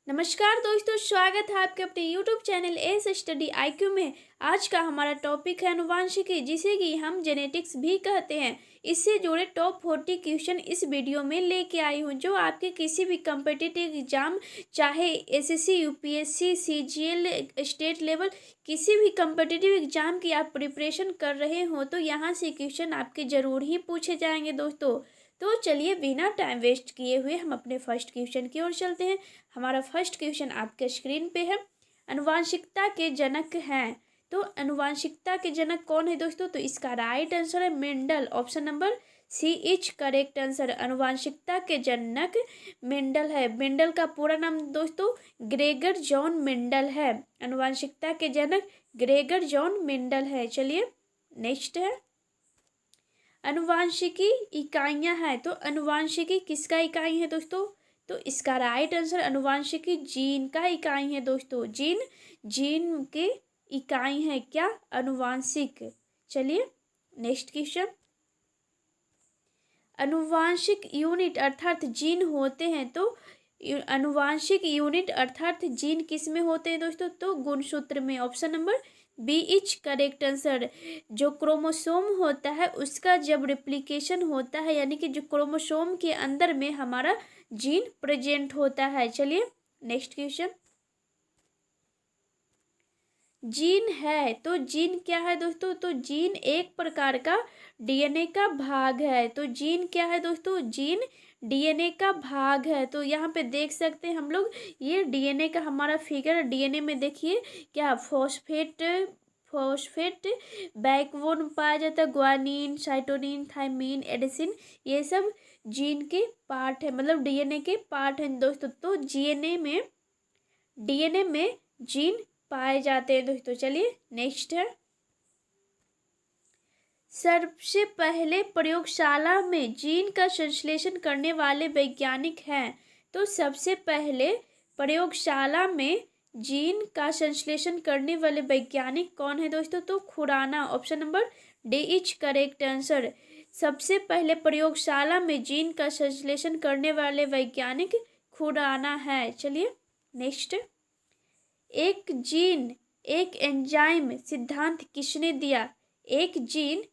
नमस्कार दोस्तों, स्वागत है आपके अपने YouTube channel S study IQ में। आज का हमारा टॉपिक है आनुवांशिकी, जिसे कि हम जेनेटिक्स भी कहते हैं। इससे जुड़े टॉप 40 क्वेश्चन इस वीडियो में लेके आई हूँ, जो आपके किसी भी कम्पिटिटिव एग्जाम, चाहे SSC, UPSC, CGL, state level, किसी भी कम्पिटिटिव एग्जाम की आप प्रिपरेशन कर रहे हो तो यहाँ से क्वेश्चन आपके ज़रूर ही पूछे जाएंगे दोस्तों। तो चलिए बिना टाइम वेस्ट किए हुए हम अपने फर्स्ट क्वेश्चन की ओर चलते हैं। हमारा फर्स्ट क्वेश्चन आपके स्क्रीन पे है। आनुवांशिकता के जनक हैं, तो आनुवांशिकता के जनक कौन है दोस्तों? तो इसका राइट आंसर है Mendel. Option number C is correct answer. आनुवांशिकता के जनक मेंडल है। मेंडल का पूरा नाम दोस्तों ग्रेगर जॉन मेंडल है। आनुवांशिकता के जनक ग्रेगर जॉन मेंडल है। चलिए नेक्स्ट है, आनुवांशिकी इकाइयां हैं, तो आनुवांशिकी किसका इकाई है दोस्तों? तो इसका राइट आंसर आनुवांशिकी जीन का इकाई है दोस्तों। जीन के इकाई है क्या? आनुवांशिक। चलिए नेक्स्ट क्वेश्चन, आनुवांशिक यूनिट अर्थात जीन होते हैं, तो आनुवांशिक यूनिट अर्थात जीन किस में होते हैं दोस्तों? तो गुणसूत्र में। Option number B is correct answer. जो क्रोमोसोम होता है उसका जब रिप्लिकेशन होता है, यानी कि जो क्रोमोसोम के अंदर में हमारा जीन प्रेजेंट होता है। चलिए नेक्स्ट क्वेश्चन, जीन है, तो जीन क्या है दोस्तों? तो जीन एक प्रकार का DNA का भाग है। तो जीन क्या है दोस्तों? जीन DNA का भाग है। तो यहाँ पे देख सकते हैं हम लोग, ये DNA का हमारा फिगर। DNA में देखिए क्या फॉस्फेट बैकबोन पाया जाता है, ग्वानिन, साइटोनिन, थायमिन, एडेसिन, ये सब जीन के पार्ट है, मतलब DNA के पार्ट हैं दोस्तों। तो DNA में जीन पाए जाते हैं दोस्तों। चलिए नेक्स्ट है, सबसे पहले प्रयोगशाला में जीन का संश्लेषण करने वाले वैज्ञानिक हैं। तो सबसे पहले प्रयोगशाला में जीन का संश्लेषण करने वाले वैज्ञानिक कौन है दोस्तों? तो Khurana. Option number D is correct answer. सबसे पहले प्रयोगशाला में जीन का संश्लेषण करने वाले वैज्ञानिक खुराना है। चलिए नेक्स्ट, एक जीन एक एंजाइम सिद्धांत किसने दिया? एक जीन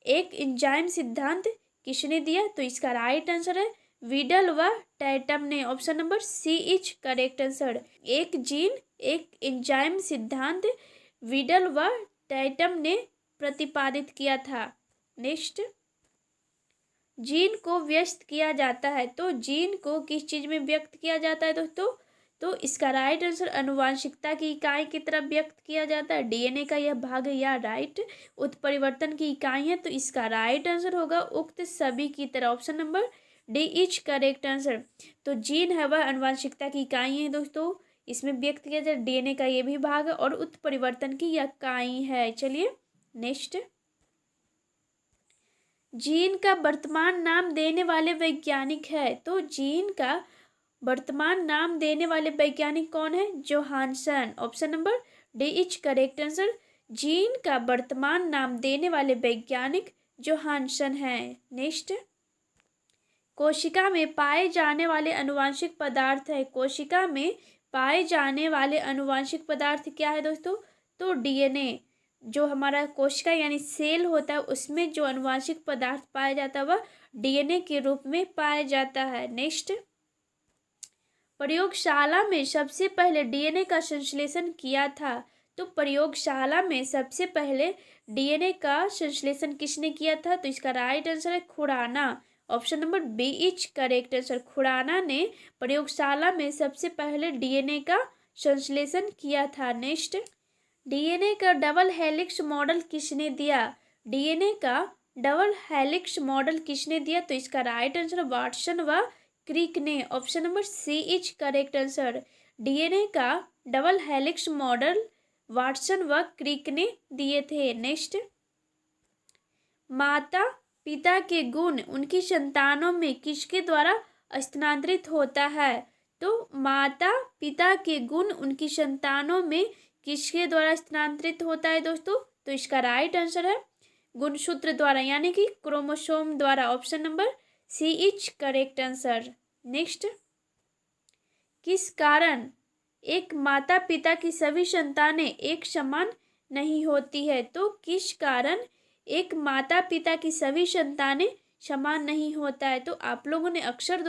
एक एंजाइम सिद्धांत किसने दिया? तो इसका राइट आंसर है वीडल व टैटम ने। Option number C is correct answer. एक जीन एक एंजाइम सिद्धांत वीडल व टैटम ने प्रतिपादित किया था। नेक्स्ट, जीन को व्यक्त किया जाता है, तो जीन को किस चीज में व्यक्त किया जाता है दोस्तों? तो इसका राइट आंसर अनुवांशिकता की इकाई की तरफ व्यक्त किया जाता है। DNA का यह भाग या राइट उत्परिवर्तन की इकाई है, तो इसका राइट आंसर होगा उक्त सभी की तरह। Option number D is correct answer. तो जीन है वह अनुवांशिकता की इकाई है दोस्तों, इसमें व्यक्त किया जाए। DNA का ये भी भाग है और उत्परिवर्तन की इकाई है। चलिए नेक्स्ट, जीन का वर्तमान नाम देने वाले वैज्ञानिक है, तो जीन का वर्तमान नाम देने वाले वैज्ञानिक कौन है? Johansson. Option number D is correct answer. Gene का वर्तमान नाम देने वाले वैज्ञानिक जोहानसन है। नेक्स्ट, कोशिका में पाए जाने वाले अनुवांशिक पदार्थ है। कोशिका में पाए जाने वाले अनुवांशिक पदार्थ क्या है दोस्तों? तो DNA। जो हमारा कोशिका यानी सेल होता है उसमें जो अनुवांशिक पदार्थ पाया जाता है वह DNA के रूप में पाया जाता है। नेक्स्ट, प्रयोगशाला में सबसे पहले DNA का संश्लेषण किया था, तो प्रयोगशाला में सबसे पहले DNA का संश्लेषण किसने किया था? तो इसका राइट आंसर है Khurana. Option number B is correct answer. Khurana ने प्रयोगशाला में सबसे पहले DNA का संश्लेषण किया था। नेक्स्ट, DNA का डबल हेलिक्स मॉडल किसने दिया? DNA का डबल हेलिक्स मॉडल किसने दिया? तो इसका राइट आंसर वाटसन व क्रिक ने। Option number C is correct answer. DNA का डबल हेलिक्स मॉडल वाटसन व क्रिक ने दिए थे। नेक्स्ट, माता पिता के गुण उनकी संतानों में किसके द्वारा स्थानांतरित होता है? तो माता पिता के गुण उनकी संतानों में किसके द्वारा स्थानांतरित होता है दोस्तों? तो इसका राइट आंसर है गुणसूत्र द्वारा, यानी कि क्रोमोसोम द्वारा। Option number C is correct answer. Next, किस कारण एक माता पिता की सभी संतानें एक समान नहीं होती है? तो किस कारण एक माता पिता की सभी संतानें समान नहीं होता है? तो आप लोगों ने अक्सर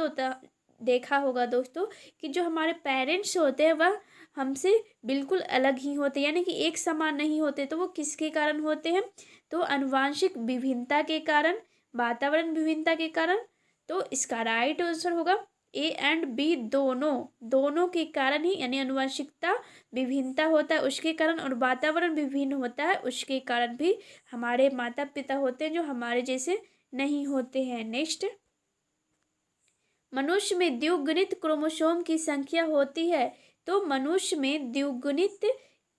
देखा होगा दोस्तों कि जो हमारे पेरेंट्स होते हैं वह हमसे बिल्कुल अलग ही होते हैं, यानी कि एक समान नहीं होते। तो वो किसके कारण होते हैं? तो आनुवांशिक विभिन्नता के कारण, वातावरण विभिन्नता के कारण। तो इसका राइट आंसर होगा ए एंड बी, दोनों के कारण ही, यानी आनुवंशिकता विभिन्नता होता है उसके कारण और वातावरण विभिन्न होता है उसके कारण भी हमारे माता पिता होते हैं जो हमारे जैसे नहीं होते हैं। नेक्स्ट, मनुष्य में द्विगुणित क्रोमोसोम की संख्या होती है। तो मनुष्य में द्विगुणित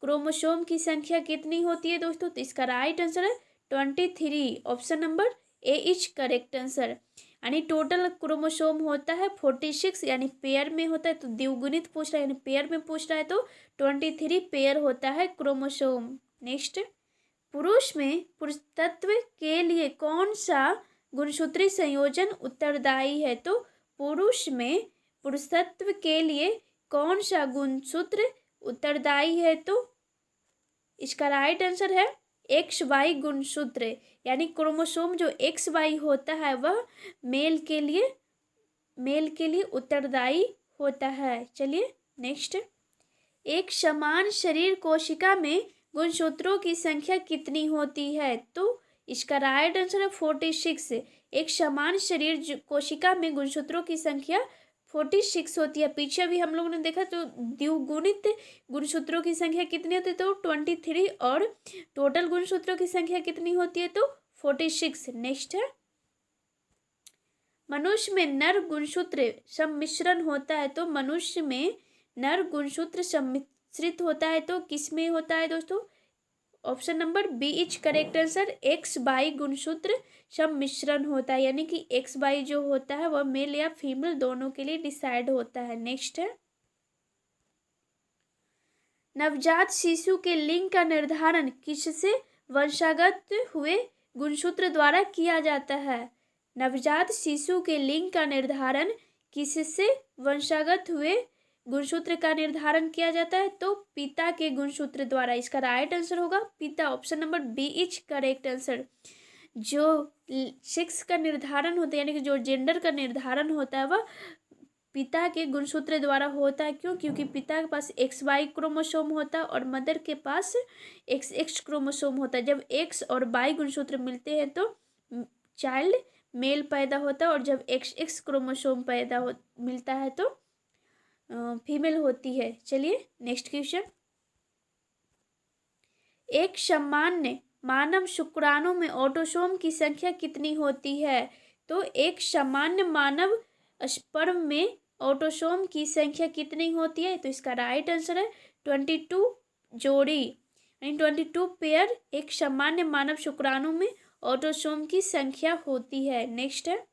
क्रोमोसोम की संख्या कितनी होती है दोस्तों? तो इसका राइट आंसर है 23। Option number A is correct answer. यानी टोटल क्रोमोसोम होता है 46, यानी पेयर में होता है। तो द्विगुणित पूछ रहा है यानी पेयर में पूछ रहा है तो 23 पेयर होता है क्रोमोसोम। नेक्स्ट, पुरुष में पुरुषत्व के लिए कौन सा गुणसूत्री संयोजन उत्तरदायी है? तो पुरुष में पुरुषत्व के लिए कौन सा गुणसूत्र उत्तरदायी है? तो इसका राइट आंसर है एक्स वाई गुणसूत्र, यानी क्रोमोसोम जो एक्स वाई होता है वह मेल के लिए उत्तरदायी होता है। चलिए नेक्स्ट, एक समान शरीर कोशिका में गुणसूत्रों की संख्या कितनी होती है? तो इसका राइट आंसर है 46। एक समान शरीर कोशिका में गुणसूत्रों की संख्या 46 होती है। पीछे भी हम लोगों ने देखा तो द्विगुणित गुणसूत्रों की संख्या कितनी होती है? तो 23 और टोटल गुणसूत्रों की संख्या कितनी होती है? तो 46। नेक्स्ट है, मनुष्य में नर गुणसूत्र सम्मिश्रण होता है। तो मनुष्य में नर गुणसूत्र सम्मिश्रित होता है तो किस में होता है दोस्तों? Option number B is correct answer, X Y गुणसूत्र सम्मिश्रण होता है, यानी कि एक्स वाई जो होता है वह मेल या फीमेल दोनों के लिए डिसाइड होता है। नेक्स्ट है, नवजात शिशु के लिंग का निर्धारण किससे वंशागत हुए गुणसूत्र द्वारा किया जाता है? नवजात शिशु के लिंग का निर्धारण किससे वंशागत हुए गुणसूत्र का निर्धारण किया जाता है? तो पिता के गुणसूत्र द्वारा। इसका राइट आंसर होगा पिता। Option number B is correct answer. जो सेक्स का निर्धारण होता है, यानी कि जो जेंडर का निर्धारण होता है वह पिता के गुणसूत्र द्वारा होता है। क्यों? क्योंकि पिता के पास एक्स वाई क्रोमोसोम होता है और मदर के पास एक्स एक्स क्रोमोसोम होता है। जब एक्स और वाई गुणसूत्र मिलते हैं तो चाइल्ड मेल पैदा होता है और जब एक्स एक्स क्रोमोसोम मिलता है तो फीमेल होती है। चलिए नेक्स्ट क्वेश्चन, एक सामान्य मानव शुक्राणु में ऑटोसोम की संख्या कितनी होती है? तो एक सामान्य मानव स्पर्म में ऑटोसोम की संख्या कितनी होती है? तो इसका राइट आंसर है 22 जोड़ी, यानी 22 पेयर एक सामान्य मानव शुक्राणु में ऑटोसोम की संख्या होती है। नेक्स्ट है,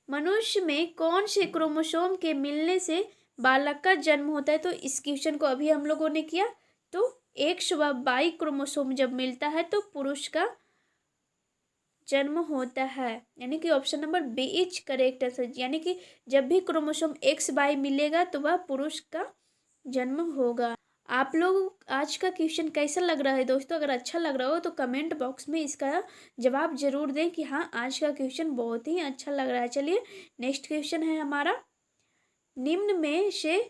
मनुष्य में कौन से क्रोमोसोम के मिलने से बालक का जन्म होता है? तो इस क्वेश्चन को अभी हम लोगों ने किया। तो एक्स व वाई क्रोमोसोम जब मिलता है तो पुरुष का जन्म होता है, यानी कि option number B is correct answer. यानी कि जब भी क्रोमोसोम एक्स वाई मिलेगा तो वह पुरुष का जन्म होगा। आप लोग आज का क्वेश्चन कैसा लग रहा है दोस्तों? अगर अच्छा लग रहा हो तो कमेंट बॉक्स में इसका जवाब जरूर दें कि हाँ आज का क्वेश्चन बहुत ही अच्छा लग रहा है। चलिए नेक्स्ट क्वेश्चन है हमारा, निम्न में से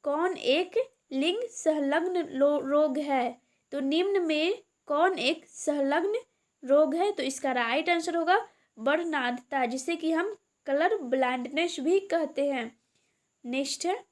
कौन एक लिंग संलग्न रोग है? तो निम्न में कौन एक संलग्न रोग है? तो इसका राइट आंसर होगा वर्णांधता, जिसे कि हम कलर ब्लाइंडनेस भी कहते हैं। नेक्स्ट है,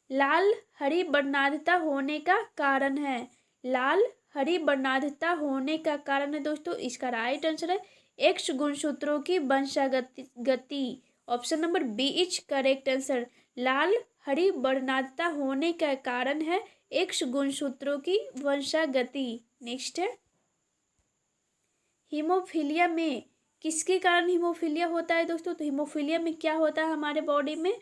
लाल हरी वर्णांधता होने का कारण है। लाल हरी वर्णांधता होने का कारण है दोस्तों, इसका राइट आंसर है एक्स गुणसूत्रों की वंशागति। Option number B is correct answer. लाल हरी वर्णांधता होने का कारण है एक्स गुणसूत्रों की वंशागति। नेक्स्ट है, हीमोफीलिया में किसके कारण हीमोफीलिया होता है दोस्तों? तो हीमोफीलिया में क्या होता है हमारे बॉडी में?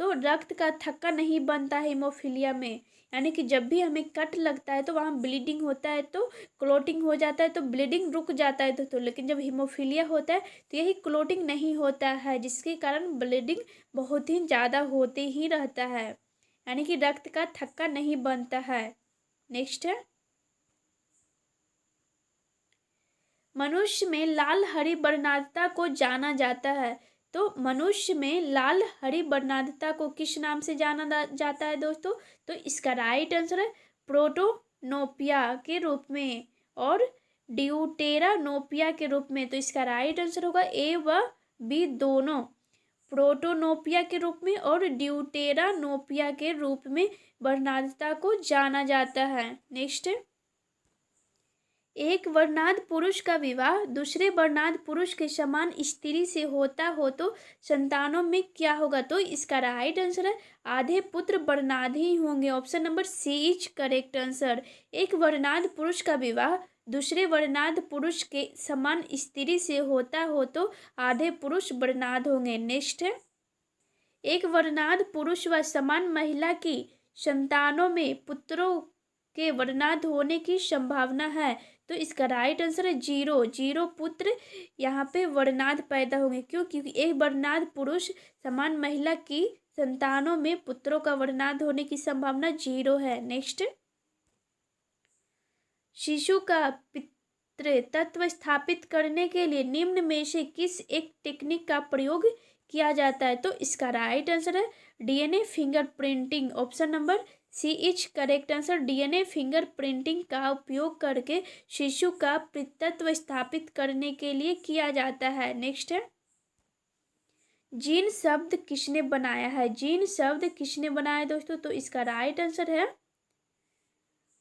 तो रक्त का थक्का नहीं बनता है हीमोफीलिया में, यानी कि जब भी हमें कट लगता है तो वहाँ ब्लीडिंग होता है, तो क्लोटिंग हो जाता है, तो ब्लीडिंग रुक जाता है तो लेकिन जब हीमोफीलिया होता है तो यही क्लोटिंग नहीं होता है, जिसके कारण ब्लीडिंग बहुत ही ज़्यादा होते ही रहता है, यानी कि रक्त का थक्का नहीं बनता है। नेक्स्ट है, मनुष्य में लाल हरी वर्णांतता को जाना जाता है, तो मनुष्य में लाल हरी वर्णांतता को किस नाम से जाना जाता है दोस्तों? तो इसका राइट आंसर है प्रोटोनोपिया के रूप में और ड्यूटेरानोपिया के रूप में। तो इसका राइट आंसर होगा ए व बी दोनों, प्रोटोनोपिया के रूप में और ड्यूटेरानोपिया के रूप में वर्णांतता को जाना जाता है। नेक्स्ट, एक वर्णांध पुरुष का विवाह दूसरे वर्णांध पुरुष के समान स्त्री से होता हो तो संतानों में क्या होगा? तो इसका राइट आंसर है आधे पुत्र वर्णांध ही होंगे। Option number C is correct answer. एक वर्णांध पुरुष का विवाह दूसरे वर्णांध पुरुष के समान स्त्री से होता हो तो आधे पुरुष वर्णांध होंगे। नेक्स्ट है, एक वर्णांध पुरुष व समान महिला की संतानों में पुत्रों के वर्णांध होने की संभावना है, तो इसका राइट आंसर है 0 पुत्र यहाँ पे वर्णांध पैदा होंगे। क्यों? क्योंकि एक वर्णांध पुरुष समान महिला की संतानों में पुत्रों का वर्णांध होने की संभावना 0 है। नेक्स्ट, शिशु का पितृत्व स्थापित करने के लिए निम्न में से किस एक टेक्निक का प्रयोग किया जाता है? तो इसका राइट आंसर है DNA fingerprinting. Option number C is correct answer. DNA fingerprinting का उपयोग करके शिशु का पितृत्व स्थापित करने के लिए किया जाता है। नेक्स्ट है, जीन शब्द किसने बनाया है? जीन शब्द किसने बनाया दोस्तों? तो इसका राइट आंसर है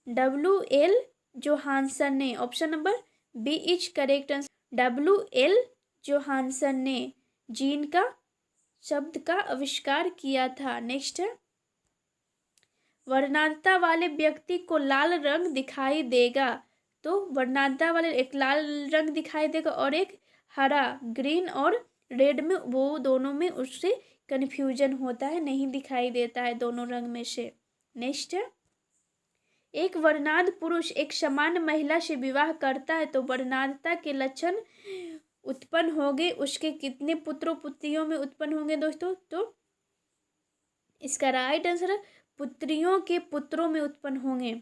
WL जोहानसन ने। Option number B is correct answer. WL Johannsen ने जीन का शब्द का आविष्कार किया था। नेक्स्ट है, वर्णांधता वाले व्यक्ति को लाल रंग दिखाई देगा, तो वर्णांधता वाले एक लाल रंग दिखाई देगा और एक हरा, ग्रीन और रेड में, वो दोनों में उससे कन्फ्यूजन होता है, नहीं दिखाई देता है दोनों रंग में से। नेक्स्ट है, एक वर्णांध पुरुष एक समान महिला से विवाह करता है तो वर्णांधता के लक्षण उत्पन्न होंगे, उसके कितने पुत्रों पुत्रियों में उत्पन्न होंगे दोस्तों? तो इसका राइट आंसर है पुत्रियों के पुत्रों में उत्पन्न होंगे।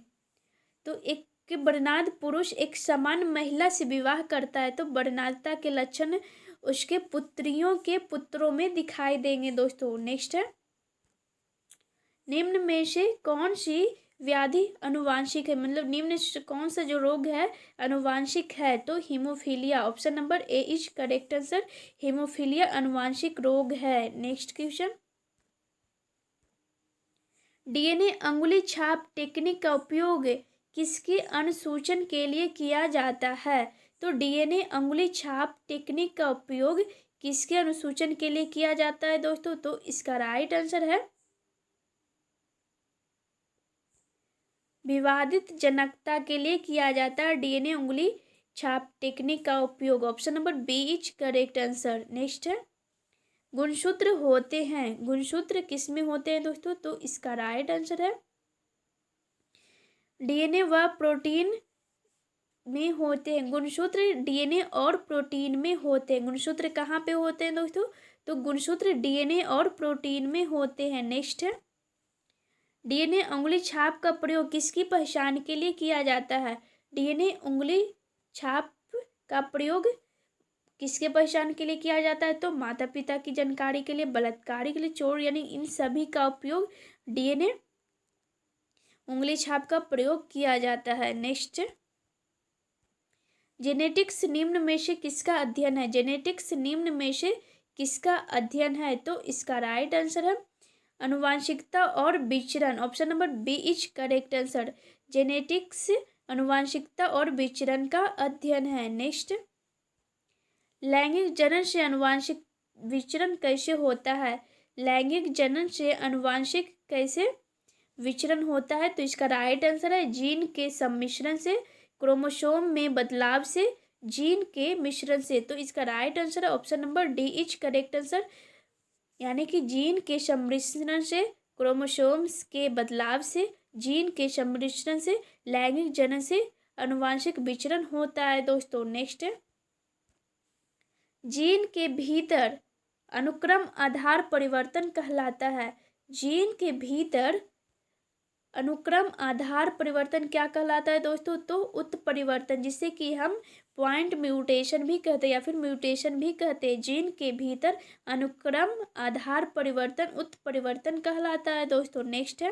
तो एक वर्णांध पुरुष एक समान महिला से विवाह करता है तो वर्णांधता के लक्षण उसके पुत्रियों के पुत्रों में दिखाई देंगे दोस्तों। नेक्स्ट है, निम्न में से कौन सी व्याधि अनुवांशिक है? मतलब निम्न से कौन सा जो रोग है अनुवांशिक है? तो haemophilia. Option number A is correct answer. Haemophilia अनुवांशिक रोग है। नेक्स्ट क्वेश्चन, डीएनए अंगुली छाप टेक्निक का उपयोग किसके अनुसूचन के लिए किया जाता है? तो डीएनए अंगुली छाप टेक्निक का उपयोग किसके अनुसूचन के लिए किया जाता है दोस्तों? तो इसका राइट आंसर है विवादित जनकता के लिए किया जाता है डीएनए उंगली छाप टेक्निक का उपयोग। Option number B is correct answer. Next है, गुणसूत्र होते हैं, गुणसूत्र किस में होते हैं दोस्तों? तो इसका राइट आंसर है डीएनए व प्रोटीन में होते हैं। गुणसूत्र डीएनए और प्रोटीन में होते हैं। गुणसूत्र कहाँ पे होते हैं दोस्तों? तो गुणसूत्र डीएनए और प्रोटीन में होते हैं। नेक्स्ट है, डीएनए उंगली छाप का प्रयोग किसकी पहचान के लिए किया जाता है? डीएनए उंगली छाप का प्रयोग किसके पहचान के लिए किया जाता है? तो माता पिता की जानकारी के लिए, बलात्कारी के लिए, चोर, यानी इन सभी का उपयोग डीएनए उंगली छाप का प्रयोग किया जाता है। नेक्स्ट, जेनेटिक्स निम्न में से किसका अध्ययन है? जेनेटिक्स निम्न में से किसका अध्ययन है? तो इसका राइट आंसर है अनुवांशिकता और विचरण। Option number B is correct answer. Genetics अनुवांशिकता और विचरण का अध्ययन है। नेक्स्ट, लैंगिक जनन से अनुवांशिक विचरण कैसे होता है? लैंगिक जनन से अनुवांशिक कैसे विचरण होता है? तो इसका राइट आंसर है जीन के सम्मिश्रण से, क्रोमोसोम में बदलाव से, जीन के मिश्रण से। तो इसका राइट आंसर है option number D is correct answer. यानी कि जीन के सम्मिश्रण से, क्रोमोसोम्स के बदलाव से, जीन के सम्मिश्रण से, लैंगिक जनन से आनुवंशिक विचरण होता है दोस्तों। नेक्स्ट है, जीन के भीतर अनुक्रम आधार परिवर्तन कहलाता है। जीन के भीतर अनुक्रम आधार परिवर्तन क्या कहलाता है दोस्तों? तो उत्परिवर्तन, जिसे कि हम पॉइंट म्यूटेशन भी कहते हैं या फिर म्यूटेशन भी कहते हैं। जीन के भीतर अनुक्रम आधार परिवर्तन उत्परिवर्तन कहलाता है दोस्तों। नेक्स्ट है,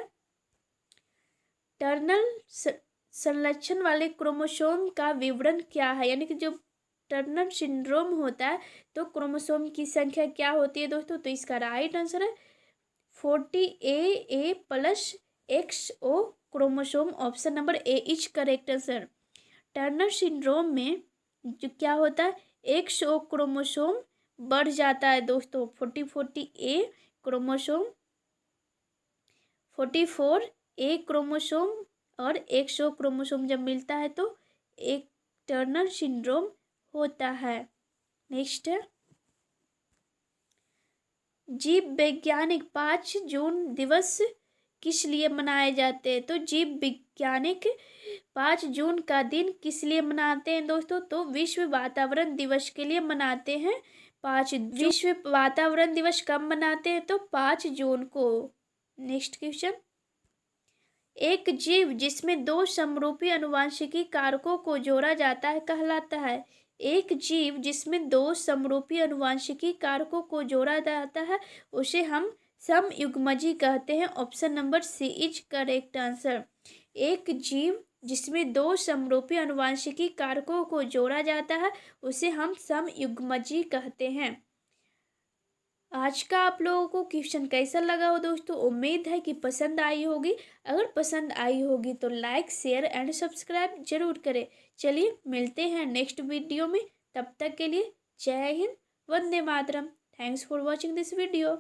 टर्नल संलक्षण वाले क्रोमोसोम का विवरण क्या है? यानी कि जो टर्नर सिंड्रोम होता है तो क्रोमोसोम की संख्या क्या होती है दोस्तों? तो इसका राइट आंसर है 40A plus XO chromosome. Option number A is correct answer. Turner syndrome में जो क्या होता है, XO क्रोमोसोम बढ़ जाता है दोस्तों। 40A क्रोमोसोम, 44A क्रोमोसोम और XO क्रोमोसोम जब मिलता है तो एक टर्नर सिंड्रोम होता है। नेक्स्ट है, जीव वैज्ञानिक 5 जून दिवस किस लिए मनाए जाते हैं? तो जीव वैज्ञानिक 5 जून का दिन किस लिए मनाते हैं दोस्तों? तो विश्व वातावरण दिवस के लिए मनाते हैं। विश्व वातावरण दिवस कब मनाते हैं? तो 5 जून को। नेक्स्ट क्वेश्चन, एक जीव जिसमें 2 समरूपी आनुवंशिकी कारकों को जोड़ा जाता है कहलाता है। एक जीव जिसमें 2 समरूपी आनुवंशिकी कारकों को जोड़ा जाता है उसे हम समयुग्मजी कहते हैं। Option number C is correct answer. एक जीव जिसमें 2 समरूपी आनुवंशिकी कारकों को जोड़ा जाता है उसे हम समयुग्मजी कहते हैं। आज का आप लोगों को क्वेश्चन कैसा लगा हो दोस्तों? उम्मीद है कि पसंद आई होगी। अगर पसंद आई होगी तो लाइक, शेयर एंड सब्सक्राइब जरूर करें। चलिए मिलते हैं नेक्स्ट वीडियो में, तब तक के लिए जय हिंद, वंदे मातरम। Thanks for watching this video.